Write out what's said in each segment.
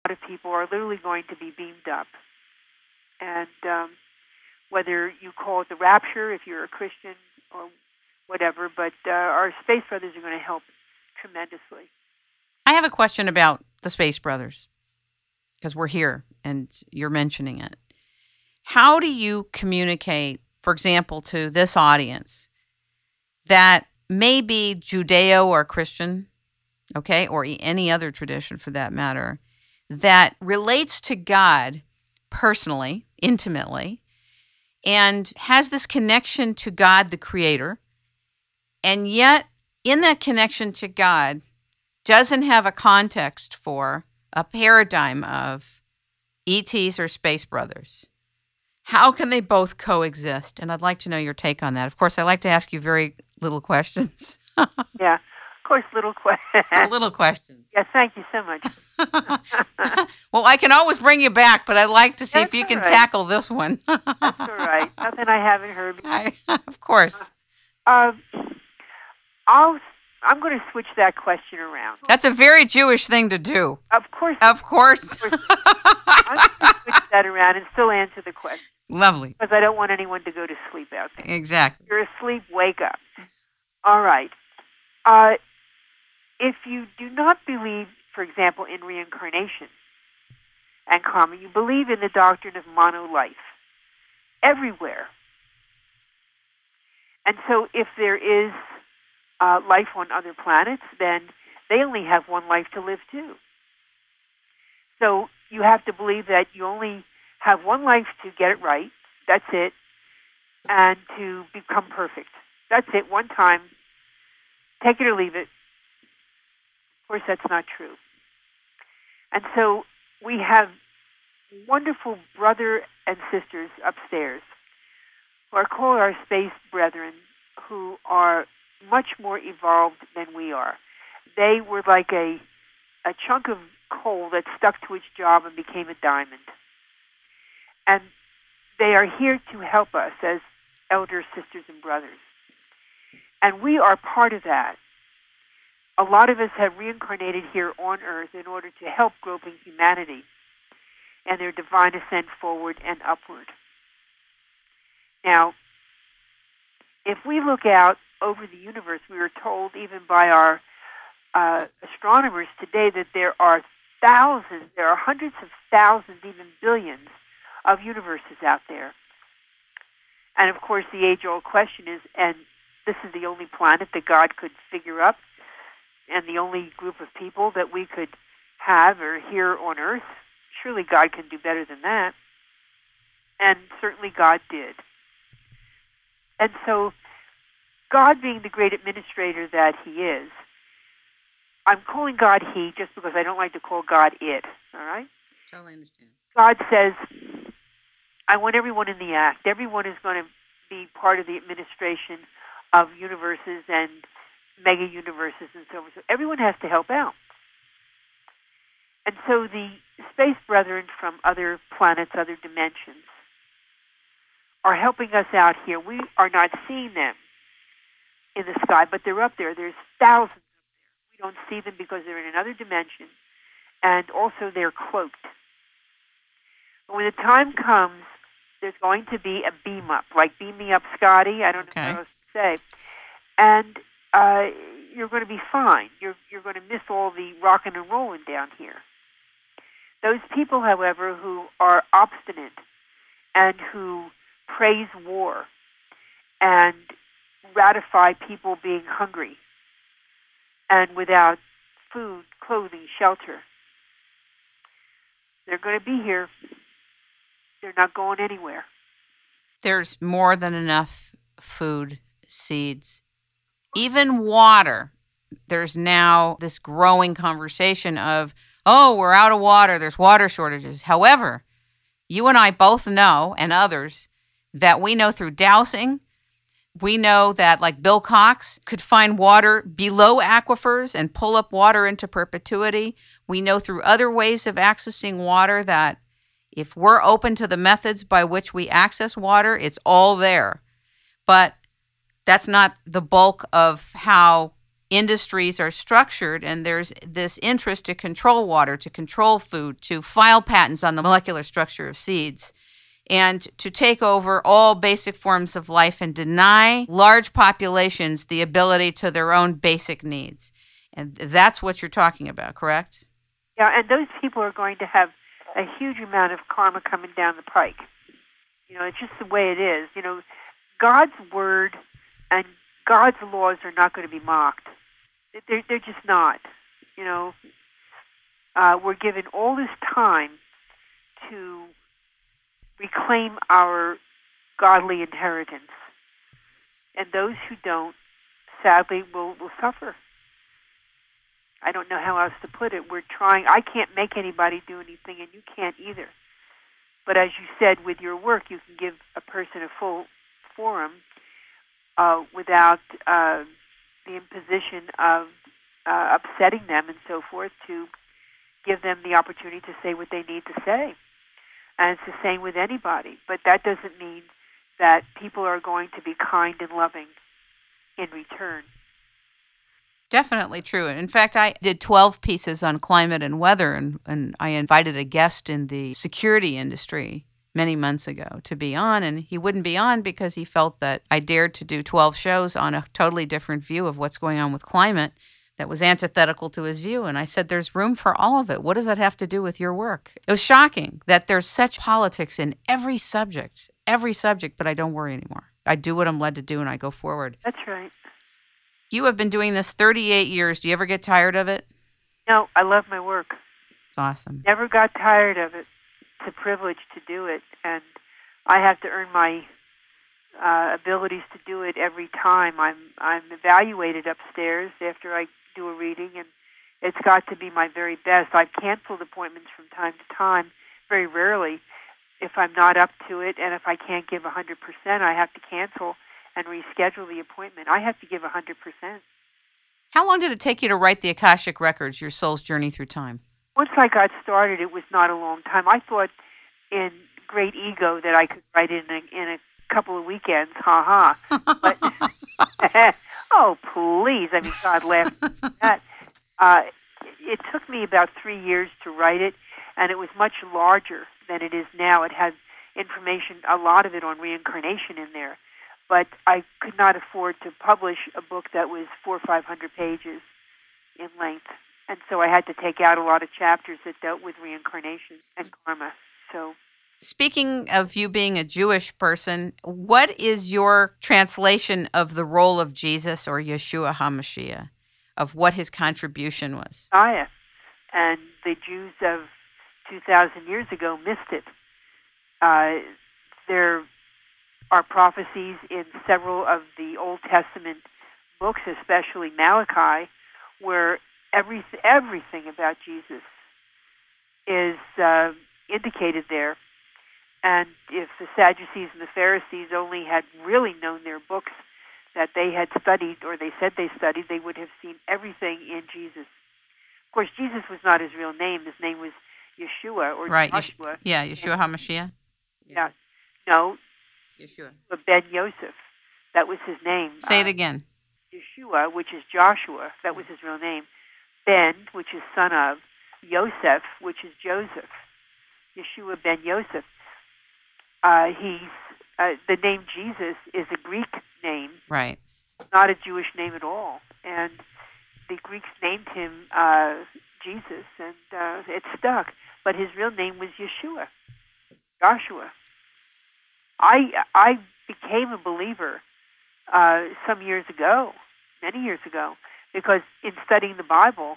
lot of people are literally going to be beamed up. And whether you call it the rapture, if you're a Christian or whatever, but our space brothers are going to help tremendously. I have a question about the Space Brothers, because we're here and you're mentioning it. How do you communicate, for example, to this audience that may be Judeo or Christian, okay, or any other tradition for that matter, that relates to God personally, intimately, and has this connection to God, the Creator, and yet in that connection to God doesn't have a context for a paradigm of ETs or Space Brothers? How can they both coexist? And I'd like to know your take on that. Of course, I like to ask you very little questions. Yeah, of course, little questions. Little questions. Yeah, thank you so much. Well, I can always bring you back, but I'd like to see That's if you can right. tackle this one. That's all right. Nothing I haven't heard before. Of course. I'm going to switch that question around. That's a very Jewish thing to do. Of course. Of course. I'm going to switch that around and still answer the question. Lovely. Because I don't want anyone to go to sleep out there. Exactly. If you're asleep, wake up. All right. If you do not believe, for example, in reincarnation and karma, you believe in the doctrine of mono-life everywhere. And so if there is life on other planets, then they only have one life to live too. So you have to believe that you only have one life to get it right, that's it, and to become perfect. That's it, one time. Take it or leave it. Of course, that's not true. And so we have wonderful brother and sisters upstairs who are called our space brethren, who are much more evolved than we are. They were like a chunk of coal that stuck to its job and became a diamond. And they are here to help us as elder sisters and brothers. And we are part of that. A lot of us have reincarnated here on Earth in order to help groping humanity and their divine ascent forward and upward. Now, if we look out over the universe, we were told even by our astronomers today that there are hundreds of thousands, even billions of universes out there. And of course, the age-old question is, and this is the only planet that God could figure up, and the only group of people that we could have are here on Earth. Surely God can do better than that. And certainly God did. And so, God being the great administrator that He is, I'm calling God He just because I don't like to call God it, all right? Totally understand. God says, I want everyone in the act. Everyone is going to be part of the administration of universes and mega-universes and so on. So everyone has to help out. And so the space brethren from other planets, other dimensions, are helping us out here. We are not seeing them in the sky, but they're up there. There's thousands up there. We don't see them because they're in another dimension, and also they're cloaked. But when the time comes, there's going to be a beam up, like beam me up, Scotty. I don't know what else to say. And you're going to be fine. You're going to miss all the rocking and rolling down here. Those people, however, who are obstinate and who praise war and ratify people being hungry and without food, clothing, shelter, they're going to be here. They're not going anywhere. There's more than enough food, seeds, even water. There's now this growing conversation of, oh, we're out of water. There's water shortages. However, you and I both know, and others, that we know through dowsing. We know that, like Bill Cox could find water below aquifers and pull up water into perpetuity. We know through other ways of accessing water that if we're open to the methods by which we access water, it's all there. But that's not the bulk of how industries are structured, and there's this interest to control water, to control food, to file patents on the molecular structure of seeds, and to take over all basic forms of life and deny large populations the ability to their own basic needs. And that's what you're talking about, correct? Yeah, and those people are going to have a huge amount of karma coming down the pike. It's just the way it is. God's word and God's laws are not going to be mocked. They're just not. We're given all this time to reclaim our godly inheritance. And those who don't, sadly, will suffer. I don't know how else to put it. We're trying. I can't make anybody do anything, and you can't either. But as you said, with your work, you can give a person a full forum without the imposition of upsetting them and so forth, to give them the opportunity to say what they need to say. And it's the same with anybody. But that doesn't mean that people are going to be kind and loving in return. Definitely true. In fact, I did 12 pieces on climate and weather, and I invited a guest in the security industry many months ago to be on, and he wouldn't be on because he felt that I dared to do 12 shows on a totally different view of what's going on with climate that was antithetical to his view. And I said, there's room for all of it. What does that have to do with your work? It was shocking that there's such politics in every subject, but I don't worry anymore. I do what I'm led to do, and I go forward. That's right. You have been doing this 38 years. Do you ever get tired of it? No, I love my work. It's awesome. Never got tired of it. It's a privilege to do it, and I have to earn my abilities to do it every time. I'm evaluated upstairs after I do a reading, and it's got to be my very best. I've canceled appointments from time to time, very rarely, if I'm not up to it, and if I can't give 100%, I have to cancel and reschedule the appointment. I have to give 100%. How long did it take you to write the Akashic Records, Your Soul's Journey Through Time? Once I got started, it was not a long time. I thought in great ego that I could write in a couple of weekends, But, oh, please. I mean, God laughed at that. It took me about 3 years to write it, and it was much larger than it is now. It has information, a lot of it on reincarnation in there. But I could not afford to publish a book that was 400 or 500 pages in length. And so I had to take out a lot of chapters that dealt with reincarnation and karma. So, speaking of you being a Jewish person, what is your translation of the role of Jesus or Yeshua HaMashiach, of what his contribution was? Messiah. And the Jews of 2,000 years ago missed it. There are prophecies in several of the Old Testament books, especially Malachi, where everything about Jesus is indicated there. And if the Sadducees and the Pharisees only had really known their books that they had studied, or they said they studied, they would have seen everything in Jesus. Of course, Jesus was not his real name. His name was Yeshua, or right. Joshua. Yeshua HaMashiach. Yeah. No. Yeshua. Ben Yosef. That was his name. Say it again. Yeshua, which is Joshua. That was his real name. Ben, which is son of. Yosef, which is Joseph. Yeshua ben Yosef. The name Jesus is a Greek name. Right. Not a Jewish name at all. And the Greeks named him Jesus, and it stuck. But his real name was Yeshua. Joshua. I became a believer some years ago, many years ago, because in studying the Bible,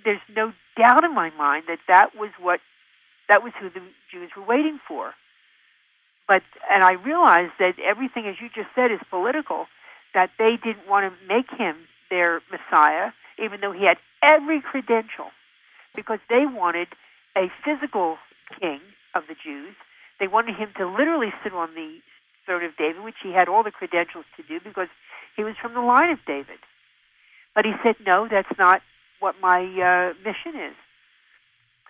there's no doubt in my mind that was who the Jews were waiting for. And I realized that everything, as you just said, is political, that they didn't want to make him their Messiah, even though he had every credential, because they wanted a physical king of the Jews. They wanted him to literally sit on the throne of David, which he had all the credentials to do because he was from the line of David. But he said, no, that's not what my mission is.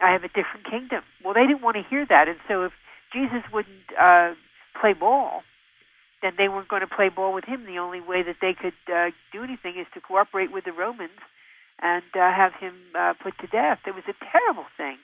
I have a different kingdom. Well, they didn't want to hear that, and so if Jesus wouldn't play ball, and they weren't going to play ball with him. The only way that they could do anything is to cooperate with the Romans and have him put to death. It was a terrible thing.